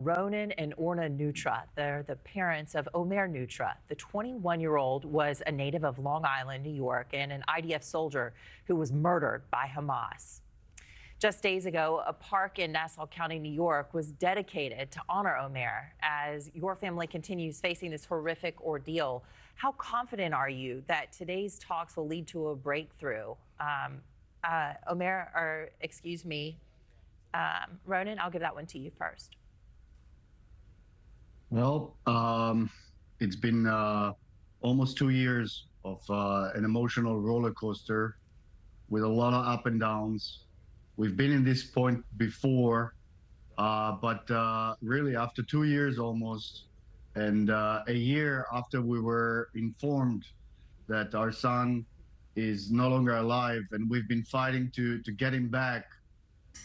Ronen and Orna Neutra. They're the parents of Omer Neutra. The 21-year-old was a native of Long Island, New York, and an IDF soldier who was murdered by Hamas. Just days ago, a park in Nassau County, New York, was dedicated to honor Omer. As your family continues facing this horrific ordeal, how confident are you that today's talks will lead to a breakthrough? Ronen, I'll give that one to you first. Well, it's been almost 2 years of an emotional roller coaster with a lot of up and downs. We've been in this point before, but really after 2 years almost, and a year after we were informed that our son is no longer alive, and we've been fighting to get him back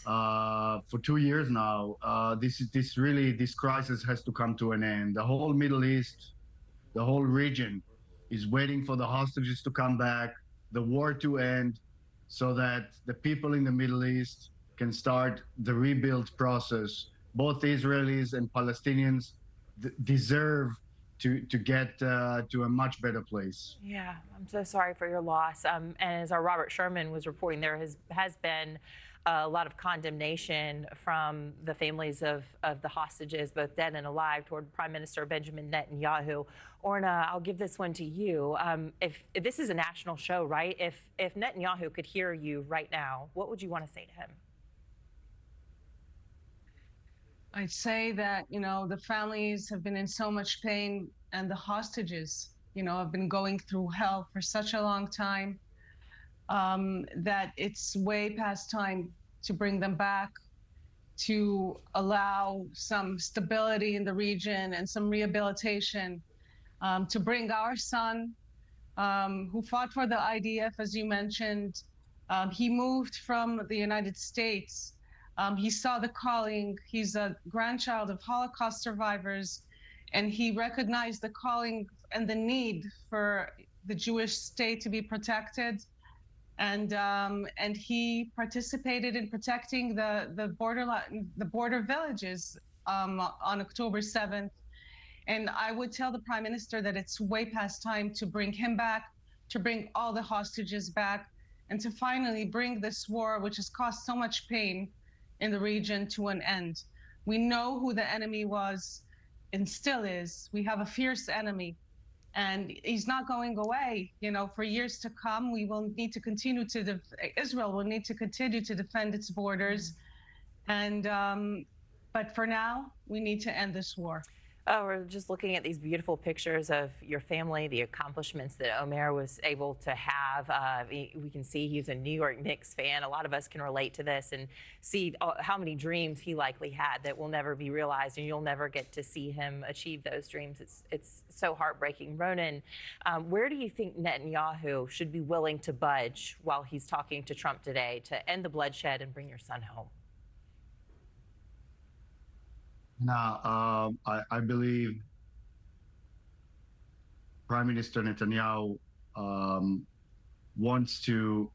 for 2 years now. This crisis has to come to an end. The whole Middle East, the whole region is waiting for the hostages to come back, the war to end, so that the people in the Middle East can start the rebuild process. Both Israelis and Palestinians deserve to get to a much better place. Yeah, I'm so sorry for your loss. And as our Robert Sherman was reporting, there has been a lot of condemnation from the families of the hostages, both dead and alive, toward Prime Minister Benjamin Netanyahu. Orna, I'll give this one to you. If this is a national show, right? If Netanyahu could hear you right now, what would you want to say to him? I'd say that, the families have been in so much pain, and the hostages, have been going through hell for such a long time, that it's way past time to bring them back, to allow some stability in the region and some rehabilitation, to bring our son, who fought for the IDF, as you mentioned. He moved from the United States. He saw the calling. He's a grandchild of Holocaust survivors, and he recognized the calling and the need for the Jewish state to be protected. And he participated in protecting the border villages on October 7th. And I would tell the Prime Minister that it's way past time to bring him back, to bring all the hostages back, and to finally bring this war, which has caused so much pain in the region, to an end. We know who the enemy was and still is. We have a fierce enemy, and he's not going away. For years to come, we will need to continue to, Israel will need to continue to defend its borders. And, but for now, we need to end this war. Oh, we're just looking at these beautiful pictures of your family, the accomplishments that Omer was able to have. We can see he's a New York Knicks fan. A lot of us can relate to this and see how many dreams he likely had that will never be realized, and you'll never get to see him achieve those dreams. It's so heartbreaking. Ronen, where do you think Netanyahu should be willing to budge while he's talking to Trump today to end the bloodshed and bring your son home? Now, I believe Prime Minister Netanyahu wants to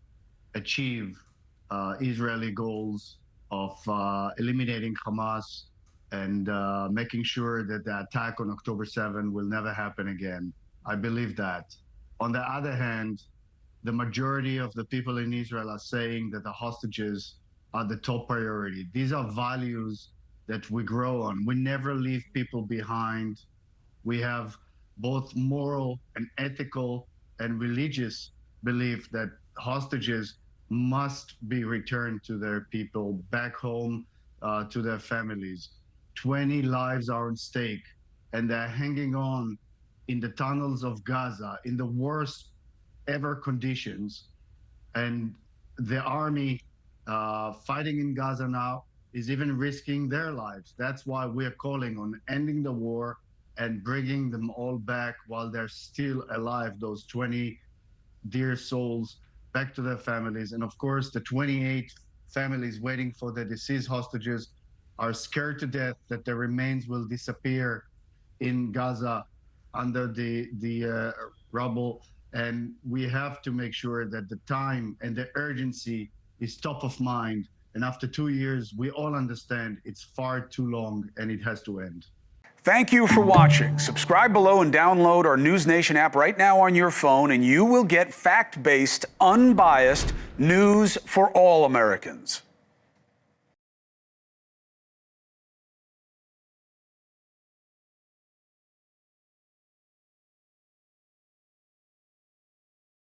achieve Israeli goals of eliminating Hamas and making sure that the attack on October 7 will never happen again. I believe that. On the other hand, the majority of the people in Israel are saying that the hostages are the top priority. These are values that we grow on. We never leave people behind. We have both moral and ethical and religious belief that hostages must be returned to their people, back home, to their families. 20 lives are at stake, and they're hanging on in the tunnels of Gaza in the worst ever conditions. And the army fighting in Gaza now is even risking their lives. That's why we're calling on ending the war and bringing them all back while they're still alive, those 20 dear souls, back to their families. And of course, the 28 families waiting for the deceased hostages are scared to death that their remains will disappear in Gaza under the rubble. And we have to make sure that the time and the urgency is top of mind And after 2 years, we all understand it's far too long and it has to end. Thank you for watching. Subscribe below and download our NewsNation app right now on your phone, and you will get fact-based, unbiased news for all Americans.